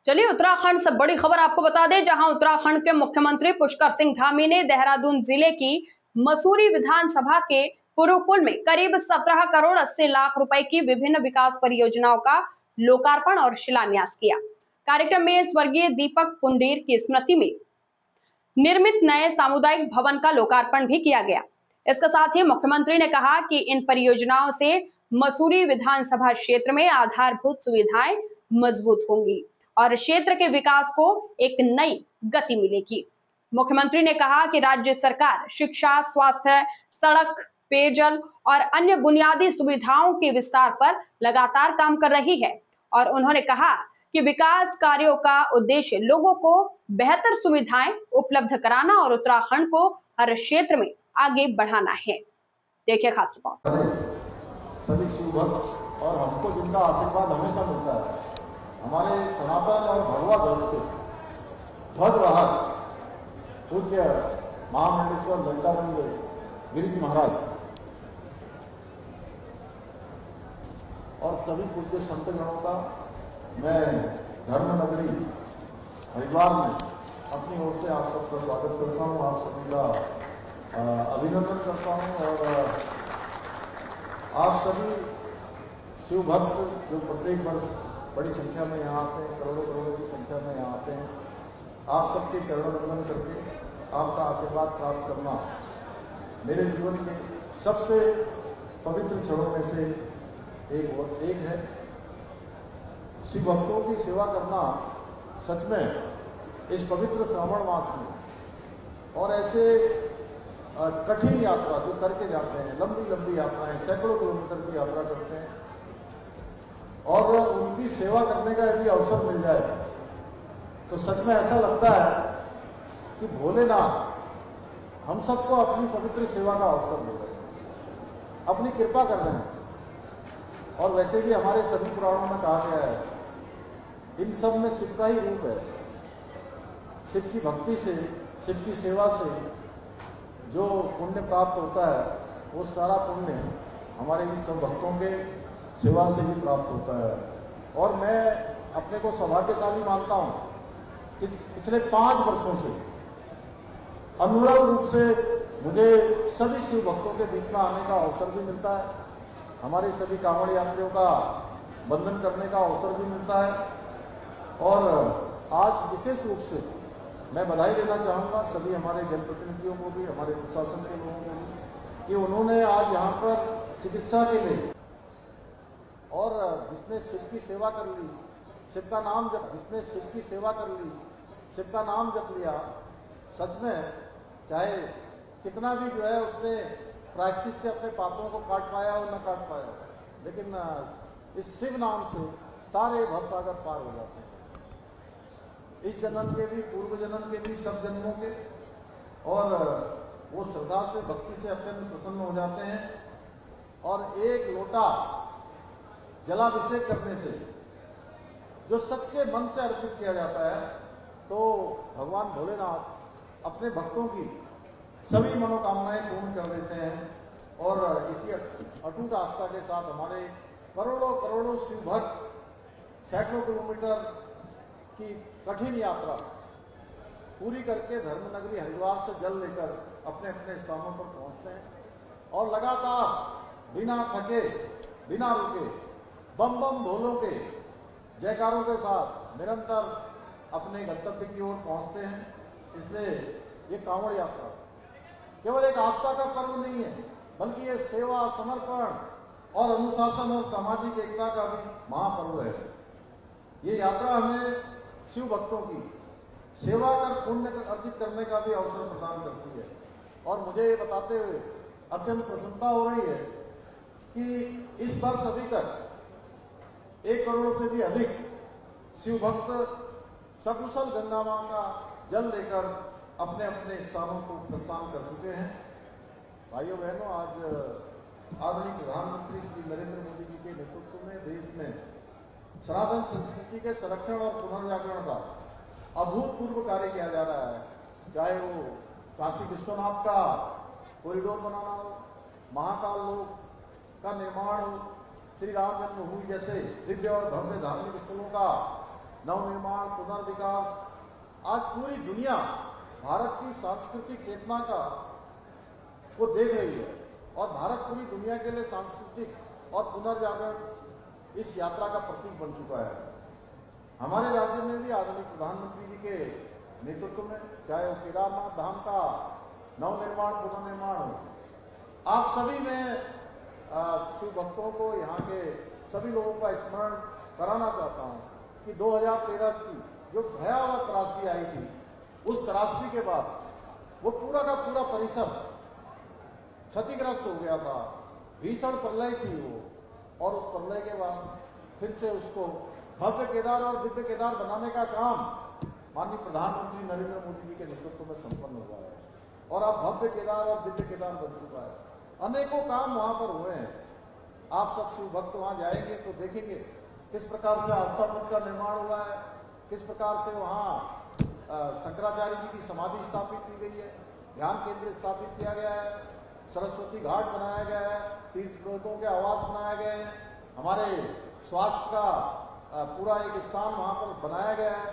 चलिए उत्तराखंड से बड़ी खबर आपको बता दें, जहां उत्तराखंड के मुख्यमंत्री पुष्कर सिंह धामी ने देहरादून जिले की मसूरी विधानसभा के पुरुपुल में करीब 17 करोड़ 80 लाख रुपए की विभिन्न विकास परियोजनाओं का लोकार्पण और शिलान्यास किया। कार्यक्रम में स्वर्गीय दीपक पुंडीर की स्मृति में निर्मित नए सामुदायिक भवन का लोकार्पण भी किया गया। इसके साथ ही मुख्यमंत्री ने कहा कि इन परियोजनाओं से मसूरी विधानसभा क्षेत्र में आधारभूत सुविधाएं मजबूत होंगी और क्षेत्र के विकास को एक नई गति मिलेगी। मुख्यमंत्री ने कहा कि राज्य सरकार शिक्षा, स्वास्थ्य, सड़क, पेयजल और अन्य बुनियादी सुविधाओं के विस्तार पर लगातार काम कर रही है और उन्होंने कहा कि विकास कार्यों का उद्देश्य लोगों को बेहतर सुविधाएं उपलब्ध कराना और उत्तराखंड को हर क्षेत्र में आगे बढ़ाना है। देखिए खास रिपोर्ट। सभी शुभभक्त और हमको जिनका आशीर्वाद हमेशा मिलता है, हमारे सनातन और भगवा ध्वज के ध्वजवाहक पूज्य महामंडलेश्वर ललितानंद गिरी जी महाराज और सभी पूज्य संतगणों का मैं धर्म नगरी हरिद्वार में अपनी ओर से आप सबका स्वागत करता हूँ। आप सभी का अभिनंदन करता हूँ और आप सभी शिव भक्त जो प्रत्येक वर्ष बड़ी संख्या में यहाँ आते हैं, करोड़ों करोड़ों की संख्या में यहाँ आते हैं, आप सबके चरण वंदन करके आपका आशीर्वाद प्राप्त करना मेरे जीवन के सबसे पवित्र क्षणों में से एक है। शिव भक्तों की सेवा करना सच में इस पवित्र श्रावण मास में और ऐसे कठिन यात्रा जो करके जाते हैं, लंबी लंबी यात्राएं, सैकड़ों किलोमीटर की यात्रा करते हैं और उनकी सेवा करने का यदि अवसर मिल जाए तो सच में ऐसा लगता है कि भोलेनाथ हम सबको अपनी पवित्र सेवा का अवसर दे रहे हैं, अपनी कृपा कर रहे हैं। और वैसे भी हमारे सभी पुराणों में कहा गया है, इन सब में शिव का ही रूप है। शिव की भक्ति से, शिव की सेवा से जो पुण्य प्राप्त होता है वो सारा पुण्य हमारे इन सब भक्तों के सेवा से भी प्राप्त होता है। और मैं अपने को सौभाग्यशाली मानता हूँ कि पिछले 5 वर्षों से अनुरत रूप से मुझे सभी शिव भक्तों के बीच में आने का अवसर भी मिलता है, हमारे सभी कांवड़ यात्रियों का वंदन करने का अवसर भी मिलता है। और आज विशेष रूप से मैं बधाई देना चाहूँगा सभी हमारे जनप्रतिनिधियों को भी, हमारे प्रशासन के लोगों को भी, कि उन्होंने आज यहाँ पर चिकित्सा के लिए और जिसने शिव की सेवा कर ली, शिव का नाम जप, जिसने शिव की सेवा कर ली, शिव का नाम जप लिया, सच में चाहे कितना भी जो है उसने प्रायश्चित से अपने पापों को काट पाया और न काट पाया, लेकिन इस शिव नाम से सारे भवसागर पार हो जाते हैं। इस जन्म के भी, पूर्व जन्म के भी, सब जन्मों के, और वो श्रद्धा से, भक्ति से अत्यंत प्रसन्न हो जाते हैं। और एक लोटा जलाभिषेक करने से जो सच्चे मन से अर्पित किया जाता है तो भगवान भोलेनाथ अपने भक्तों की सभी मनोकामनाएं पूर्ण कर देते हैं। और इसी अटूट आस्था के साथ हमारे करोड़ों करोड़ों शिव भक्त सैकड़ों किलोमीटर की कठिन यात्रा पूरी करके धर्मनगरी हरिद्वार से जल लेकर अपने अपने स्थानों पर पहुंचते हैं और लगातार बिना थके, बिना रुके, बम बम ढोलों के जयकारों के साथ निरंतर अपने गंतव्य की ओर पहुंचते हैं। इसलिए ये कांवड़ यात्रा केवल एक आस्था का पर्व नहीं है, बल्कि ये सेवा, समर्पण और अनुशासन और सामाजिक एकता का भी महापर्व है। ये यात्रा हमें शिव भक्तों की सेवा कर पुण्य अर्जित करने का भी अवसर प्रदान करती है। और मुझे ये बताते हुए अत्यंत प्रसन्नता हो रही है कि इस वर्ष अभी तक 1 करोड़ से भी अधिक शिव भक्त सकुशल गंगा मां का जल लेकर अपने अपने स्थानों को प्रस्थान कर चुके हैं। भाइयों बहनों, आज आदरणीय प्रधानमंत्री श्री नरेंद्र मोदी जी के नेतृत्व में देश में सनातन संस्कृति के संरक्षण और पुनर्जागरण का अभूतपूर्व कार्य किया जा रहा है। चाहे वो काशी विश्वनाथ का कॉरिडोर बनाना हो, महाकाल लोक का निर्माण हो, श्री राम जन्मभूमि जैसे दिव्य और भव्य धार्मिक स्थलों का नवनिर्माण, पुनर्विकास, आज पूरी दुनिया भारत की सांस्कृतिक चेतना का वो देख रही है और भारत पूरी दुनिया के लिए सांस्कृतिक और पुनर्जागरण इस यात्रा का प्रतीक बन चुका है। हमारे राज्य में भी आदरणीय प्रधानमंत्री जी के नेतृत्व में, चाहे वो केदारनाथ धाम का नवनिर्माण, पुनर्निर्माण हो, आप सभी में शिव भक्तों को, यहाँ के सभी लोगों का स्मरण कराना चाहता हूँ कि 2013 की जो भयावह त्रासदी आई थी, उस त्रासदी के बाद वो पूरा का पूरा परिसर क्षतिग्रस्त हो गया था, भीषण प्रलय थी वो, और उस प्रलय के बाद फिर से उसको भव्य केदार और दिव्य केदार बनाने का काम माननीय प्रधानमंत्री नरेंद्र मोदी जी के नेतृत्व में संपन्न हुआ है और अब भव्य केदार और दिव्य केदार बन चुका है। अनेकों काम वहां पर हुए हैं। आप सब शिव भक्त वहां जाएंगे तो देखेंगे किस प्रकार से आस्था पथ का निर्माण हुआ है, किस प्रकार से वहां शंकराचार्य जी की समाधि स्थापित की गई है, ध्यान केंद्र स्थापित किया गया है, सरस्वती घाट बनाया गया है, तीर्थ पुरोहितों के आवास बनाए गए हैं, हमारे स्वास्थ्य का पूरा एक स्थान वहां पर बनाया गया है,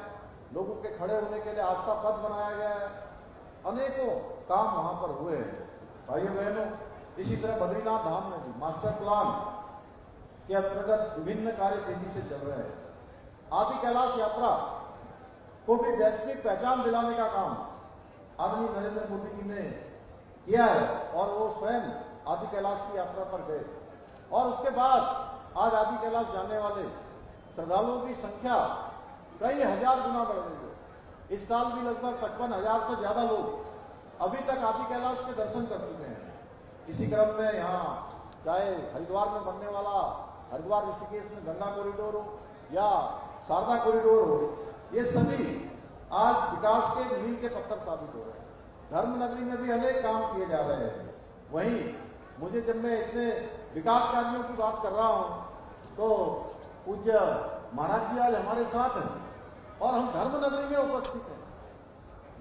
लोगों के खड़े होने के लिए आस्था पथ बनाया गया है। अनेकों काम वहां पर हुए हैं। भाइयों बहनों, इसी तरह बद्रीनाथ धाम में भी मास्टर प्लान के अंतर्गत विभिन्न कार्य तेजी से चल रहे हैं। आदि कैलाश यात्रा को भी वैश्विक पहचान दिलाने का काम आदरणीय नरेंद्र मोदी जी ने किया है और वो स्वयं आदि कैलाश की यात्रा पर गए और उसके बाद आज आदि कैलाश जाने वाले श्रद्धालुओं की संख्या कई हजार गुना बढ़ गई है। इस साल भी लगभग 55,000 से ज्यादा लोग अभी तक आदि कैलाश के दर्शन कर चुके हैं। इसी क्रम में यहाँ चाहे हरिद्वार में बनने वाला हरिद्वार ऋषिकेश में गंगा कॉरिडोर हो या शारदा कॉरिडोर हो, ये सभी आज विकास के मील के पत्थर साबित हो रहे हैं। धर्म नगरी में भी अनेक काम किए जा रहे हैं। वहीं मुझे जब मैं इतने विकास कार्यों की बात कर रहा हूं तो पूज्य महाराज जी आज हमारे साथ हैं और हम धर्म नगरी में उपस्थित हैं,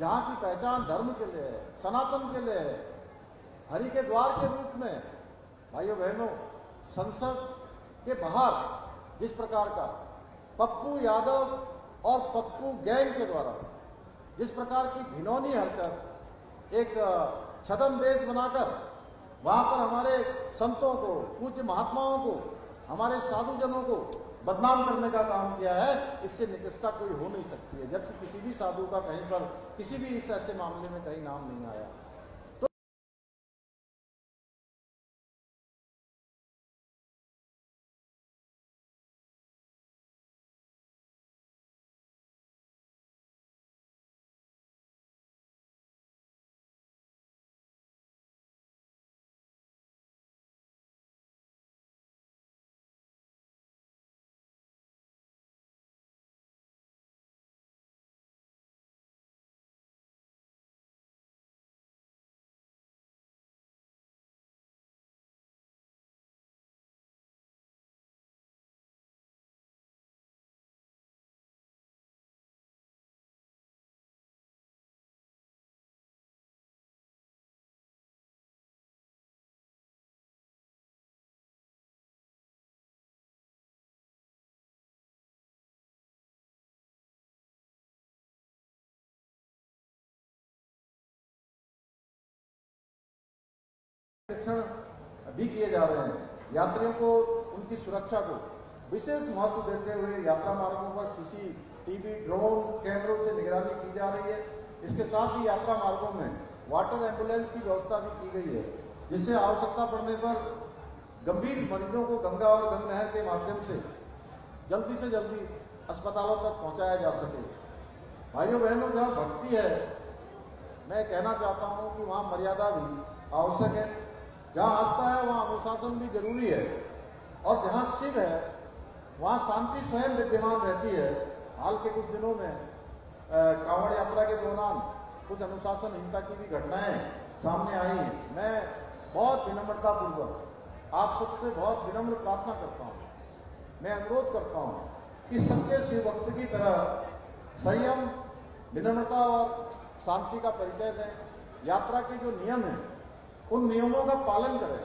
जहां की पहचान धर्म के लिए है, सनातन के लिए है, हरि के द्वार के रूप में। भाइयों बहनों, संसद के बाहर जिस प्रकार का पप्पू यादव और पप्पू गैंग के द्वारा जिस प्रकार की घिनौनी हरकत एक छद्म वेश बनाकर वहां पर हमारे संतों को, पूज्य महात्माओं को, हमारे साधुजनों को बदनाम करने का काम किया है, इससे निकृष्टता कोई हो नहीं सकती है, जबकि किसी भी साधु का कहीं पर किसी भी इस ऐसे मामले में कहीं नाम नहीं आया। भी किए जा रहे हैं। यात्रियों को, उनकी सुरक्षा को विशेष महत्व देते हुए यात्रा मार्गों पर सीसीटीवी, ड्रोन कैमरों से निगरानी की जा रही है। इसके साथ ही यात्रा मार्गों में वाटर एम्बुलेंस की व्यवस्था भी की गई है, जिससे आवश्यकता पड़ने पर गंभीर मरीजों को गंगा और गंग नहर के माध्यम से जल्दी अस्पतालों तक पहुंचाया जा सके। भाइयों बहनों, जहाँ भक्ति है, मैं कहना चाहता हूँ कि वहाँ मर्यादा भी आवश्यक है। जहाँ आस्था है वहाँ अनुशासन भी जरूरी है और जहाँ शिव है वहाँ शांति स्वयं विद्यमान रहती है। हाल के कुछ दिनों में कांवड़ यात्रा के दौरान कुछ अनुशासनहीनता की भी घटनाएं सामने आई हैं। मैं बहुत विनम्रतापूर्वक आप सबसे बहुत विनम्र प्रार्थना करता हूँ, मैं अनुरोध करता हूँ कि सच्चे शिव भक्त की तरह संयम, विनम्रता और शांति का परिचय दें। यात्रा के जो नियम हैं उन नियमों का पालन करें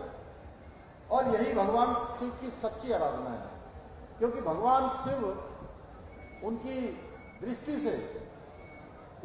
और यही भगवान शिव की सच्ची आराधना है, क्योंकि भगवान शिव उनकी दृष्टि से